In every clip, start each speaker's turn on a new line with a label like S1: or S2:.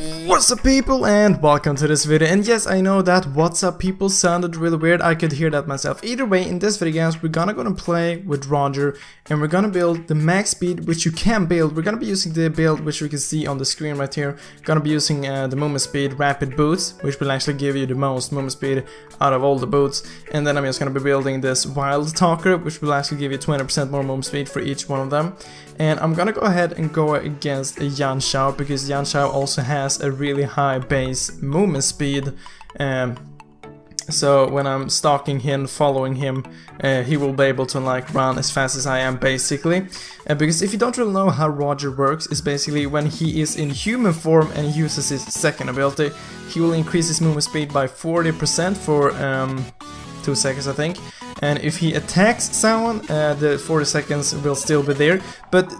S1: What's up people and welcome to this video. And yes, I know that what's up people sounded really weird. I could hear that myself. Either way, in this video guys, we're gonna play with Roger and we're gonna build the max speed which you can build. We're gonna be using the build which you can see on the screen right here. Gonna be using the movement speed rapid boots, which will actually give you the most movement speed out of all the boots. And then I'm just gonna be building this wild talker, which will actually give you 20% more movement speed for each one of them. And I'm gonna go ahead and go against Yanxiao because Yanxiao also has a really high base movement speed. So when I'm stalking him, following him, he will be able to like run as fast as I am basically. Because if you don't really know how Roger works, it's basically when he is in human form and he uses his second ability, he will increase his movement speed by 40% for 2 seconds I think. And if he attacks someone, the 40 seconds will still be there, but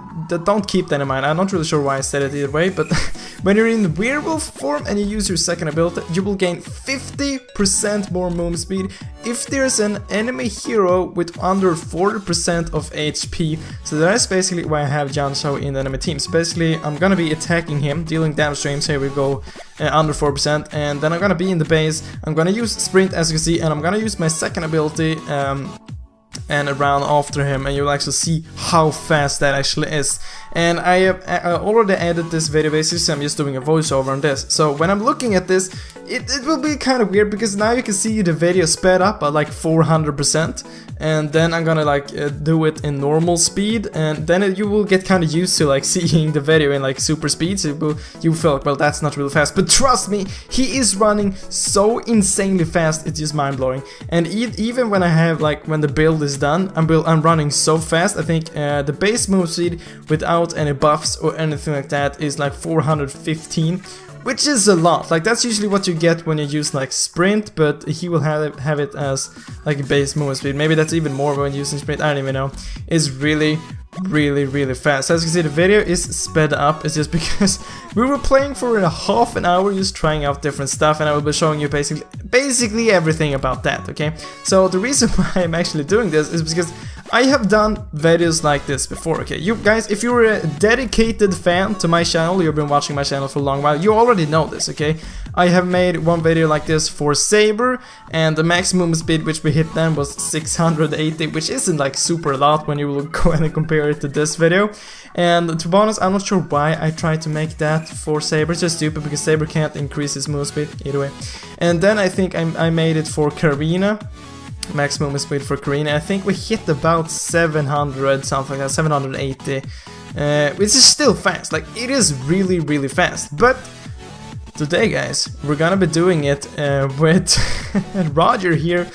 S1: don't keep that in mind. I'm not really sure why I said it either way, but when you're in werewolf form and you use your second ability, you will gain 50% more movement speed if there's an enemy hero with under 40% of HP. So that's basically why I have Yanxiao in the enemy team. So basically, I'm gonna be attacking him, dealing damage to him, so here we go, under 4%, and then I'm gonna be in the base, I'm gonna use sprint as you can see, and I'm gonna use my second ability, and run after him, and you'll actually see how fast that actually is. And I have already edited this video basically, so I'm just doing a voiceover on this. So when I'm looking at this, it will be kind of weird because now you can see the video sped up at like 400%, and then I'm gonna like do it in normal speed, and then you will get kind of used to like seeing the video in like super speed, so you feel like, well, that's not really fast. But trust me, he is running so insanely fast, it's just mind-blowing. And even when I have like, when the build is done, I'm running so fast. I think the base move speed without any buffs or anything like that is like 415, which is a lot. Like that's usually what you get when you use like sprint, but he will have it as like a base movement speed. Maybe that's even more when using sprint, I don't even know. It's really fast. As you can see, the video is sped up. It's just because we were playing for a half an hour just trying out different stuff, and I will be showing you basically everything about that, okay? So the reason why I'm actually doing this is because I have done videos like this before, okay? You guys, if you're a dedicated fan to my channel, you've been watching my channel for a long while, you already know this, okay? I have made one video like this for Saber, and the max movement speed which we hit then was 680, which isn't like super a lot when you will go and compare it to this video. And to be honest, I'm not sure why I tried to make that for Saber. It's just stupid because Saber can't increase his movement speed either way. And then I think I made it for Karina, max movement speed for Karina. I think we hit about 700 something like that, 780, which is still fast. Like it is really fast. But today guys, we're gonna be doing it with Roger here,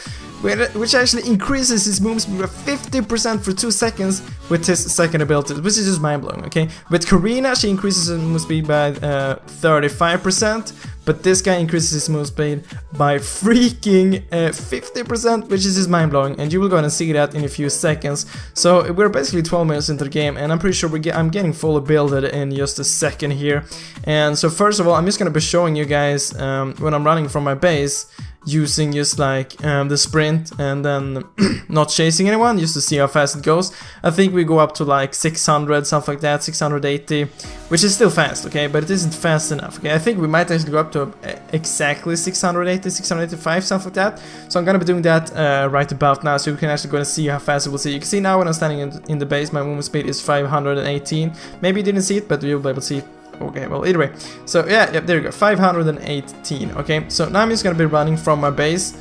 S1: which actually increases his movement speed by 50% for 2 seconds with his second ability, which is just mind-blowing, okay? With Karina, she increases his movement speed by 35%, but this guy increases his movement speed by freaking 50%, which is just mind-blowing, and you will go and see that in a few seconds. So we're basically 12 minutes into the game, and I'm pretty sure I'm getting fully builded in just a second here. And so first of all, I'm just gonna be showing you guys when I'm running from my base, using just like the sprint and then not chasing anyone, just to see how fast it goes. I think we go up to like 600, something like that, 680, which is still fast, okay, but it isn't fast enough, okay? I think we might actually go up to exactly 680, 685, something like that. So I'm gonna be doing that right about now, so you can actually go and see how fast it will see. You can see now when I'm standing in the base, my movement speed is 518. Maybe you didn't see it, but you'll be able to see it. Okay, well, either way. So, yeah, there you go, 518, okay? So now I'm just gonna be running from my base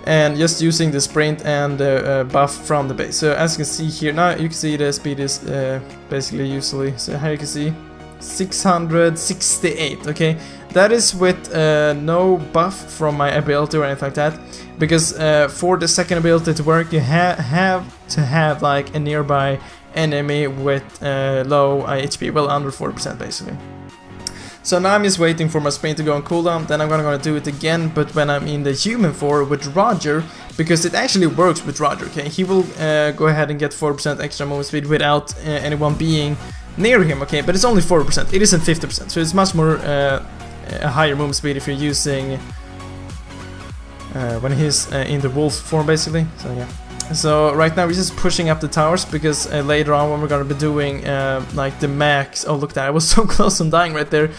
S1: and just using the sprint and the buff from the base. So, as you can see here, now you can see the speed is basically usually, so here you can see 668, okay? That is with no buff from my ability or anything like that, because for the second ability to work, you have to have like a nearby enemy with low HP, well, under 40% basically. So now I'm just waiting for my sprint to go on cooldown, then I'm gonna do it again, but when I'm in the human form with Roger, because it actually works with Roger, okay? He will go ahead and get 4% extra movement speed without anyone being near him, okay? But it's only 4%, it isn't 50%, so it's much more a higher movement speed if you're using when he's in the wolf form basically, so yeah. So right now we're just pushing up the towers because later on when we're gonna be doing like the max. Oh look at that, I was so close on dying right there.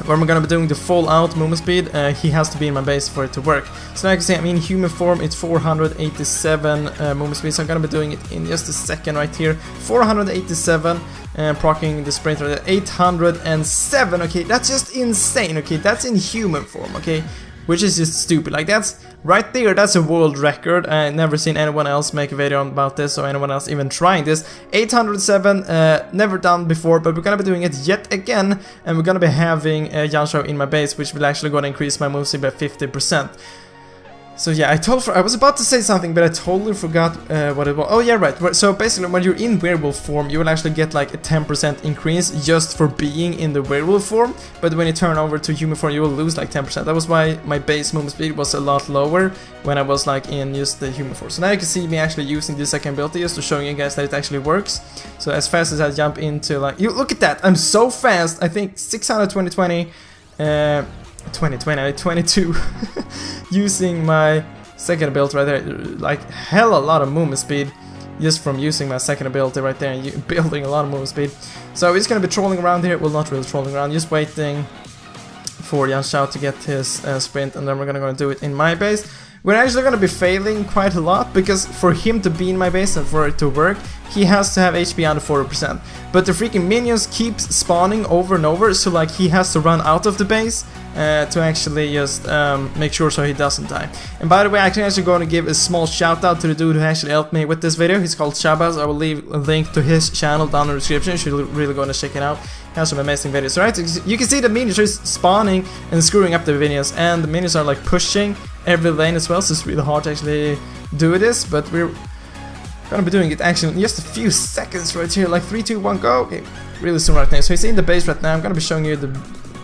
S1: When we're gonna be doing the full out movement speed, he has to be in my base for it to work. So now you can see I'm in human form, it's 487 movement speed, so I'm gonna be doing it in just a second right here. 487 and proccing the sprinter at 807. Okay, that's just insane. Okay, that's in human form. Okay, which is just stupid. Like that's right there, that's a world record. I never seen anyone else make a video about this or anyone else even trying this. 807, never done before, but we're gonna be doing it yet again, and we're gonna be having Yanshao in my base, which will actually gonna increase my move speed by 50%. So yeah, I was about to say something, but I totally forgot what it was. Oh yeah, right. So basically, when you're in werewolf form, you will actually get like a 10% increase just for being in the werewolf form. But when you turn over to human form, you will lose like 10%. That was why my base movement speed was a lot lower when I was like in just the human form. So now you can see me actually using this second ability just to show you guys that it actually works. So as fast as I jump into like, you look at that, I'm so fast. I think 620, 22 using my second ability right there, like hella lot of movement speed just from using my second ability right there and building a lot of movement speed. So we're just gonna be trolling around here. Well, not really trolling around, just waiting for Yanshao to get his sprint, and then we're gonna do it in my base. We're actually gonna be failing quite a lot because for him to be in my base and for it to work, he has to have HP under 40%. But the freaking minions keep spawning over and over, so like he has to run out of the base to actually just make sure so he doesn't die. And by the way, I'm actually going to give a small shout out to the dude who actually helped me with this video. He's called Shabazz. I will leave a link to his channel down in the description. You should really go and check it out. He has some amazing videos. Alright, so you can see the minions are spawning and screwing up the minions, and the minions are like pushing every lane as well, so it's really hard to actually do this, but we're gonna be doing it actually in just a few seconds right here, like 3, 2, 1, go. Okay, really soon right now. So he's in the base right now. I'm gonna be showing you the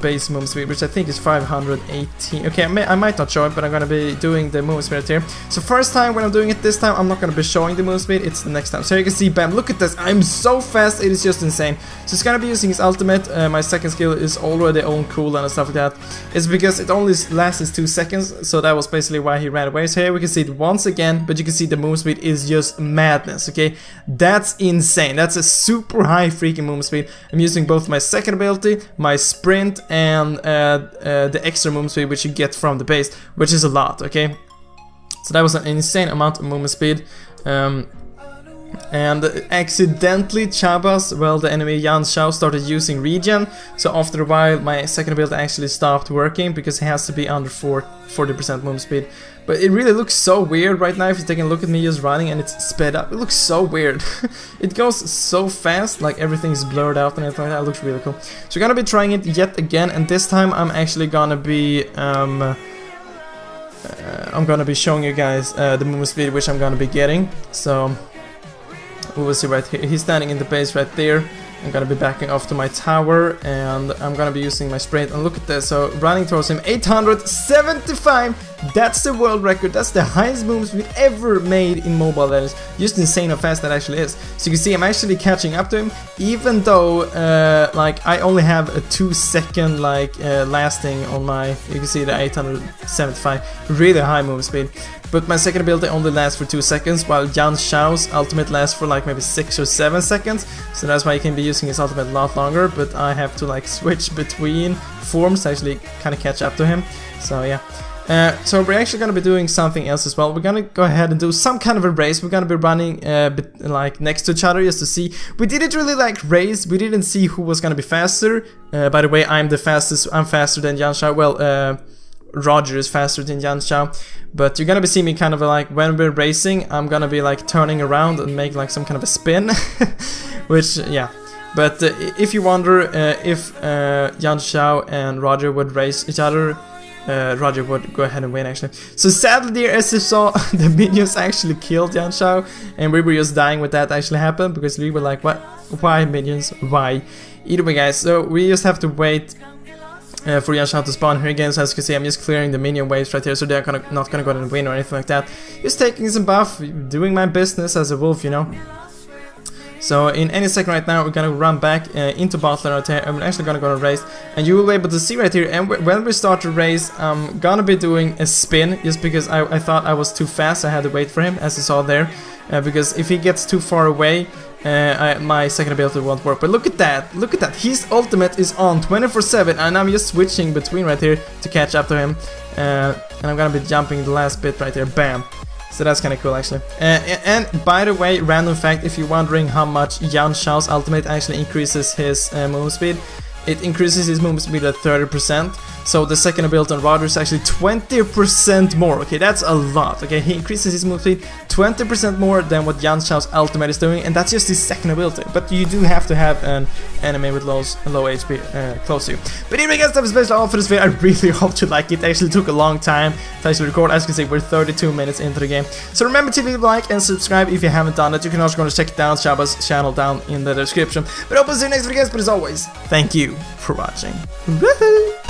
S1: base movement speed, which I think is 518. Okay, I might not show it, but I'm gonna be doing the movement speed right here. So first time when I'm doing it this time, I'm not gonna be showing the movement speed, it's the next time. So you can see, bam, look at this, I'm so fast, it is just insane. So he's gonna be using his ultimate. My second skill is already on cooldown and stuff like that. It's because it only lasts 2 seconds, so that was basically why he ran away. So here we can see it once again, but you can see the movement speed is just madness, okay? That's insane, that's a super high freaking movement speed. I'm using both my second ability, my sprint, and the extra movement speed which you get from the base, which is a lot, okay? So that was an insane amount of movement speed. And accidentally Shabazz, well, the enemy Yanshao, started using regen, so after a while my second ability actually stopped working because it has to be under 40% movement speed. But it really looks so weird right now if you take a look at me just running and it's sped up. It looks so weird. It goes so fast, like everything's blurred out and everything like that. It looks really cool. So we're gonna be trying it yet again, and this time I'm actually gonna be I'm gonna be showing you guys the movement speed which I'm gonna be getting. So we will see right here. He's standing in the base right there. I'm gonna be backing off to my tower, and I'm gonna be using my sprint. And look at this, so running towards him, 875. That's the world record. That's the highest movement speed ever made in Mobile Legends. Just insane how fast that actually is. So you can see I'm actually catching up to him, even though like I only have a 2-second like lasting on my. You can see the 875, really high movement speed. But my second ability only lasts for 2 seconds, while Yanshao's ultimate lasts for like maybe 6 or 7 seconds. So that's why you can be using his ultimate a lot longer, but I have to like switch between forms to actually kind of catch up to him. So yeah. So we're actually going to be doing something else as well. We're going to go ahead and do some kind of a race. We're going to be running like next to each other just to see. We didn't really like race. We didn't see who was going to be faster. By the way, I'm the fastest. I'm faster than Yanshao. Well, Roger is faster than Yanshao. But you're going to be seeing me kind of like when we're racing, I'm going to be like turning around and make like some kind of a spin. Which, yeah. But if you wonder if Yanshao and Roger would race each other, Roger would go ahead and win actually. So sadly, dear, as you saw, the minions actually killed Yanshao, and we were just dying when that actually happened because we were like, what? Why minions? Why? Either way, guys, so we just have to wait for Yanshao to spawn here again. So as you can see, I'm just clearing the minion waves right here, so they're not gonna go and win or anything like that. Just taking some buff, doing my business as a wolf, you know. So in any second right now, we're gonna run back into bot lane right here, and we're actually gonna go to race, and you will be able to see right here. And when we start to race, I'm gonna be doing a spin, just because I thought I was too fast. I had to wait for him, as you saw there, because if he gets too far away, my second ability won't work. But look at that, look at that. His ultimate is on 24/7, and I'm just switching between right here to catch up to him. And I'm gonna be jumping the last bit right there, bam. So that's kind of cool actually. And by the way, random fact, if you're wondering how much Yan Xiao's ultimate actually increases his move speed, it increases his movement speed at 30%. So the second ability on Roger is actually 20% more. Okay, that's a lot. Okay, he increases his movement speed 20% more than what Yan Xiao's ultimate is doing, and that's just his second ability. But you do have to have an enemy with low HP close to you. But anyway guys, that was basically all for this video. I really hope you like it. It actually took a long time to actually record. As you can see, we're 32 minutes into the game. So remember to leave a like and subscribe if you haven't done that. You can also go and check down Shaba's channel down in the description. But I hope to see you next video guys, but as always, thank you for watching. Woohoo!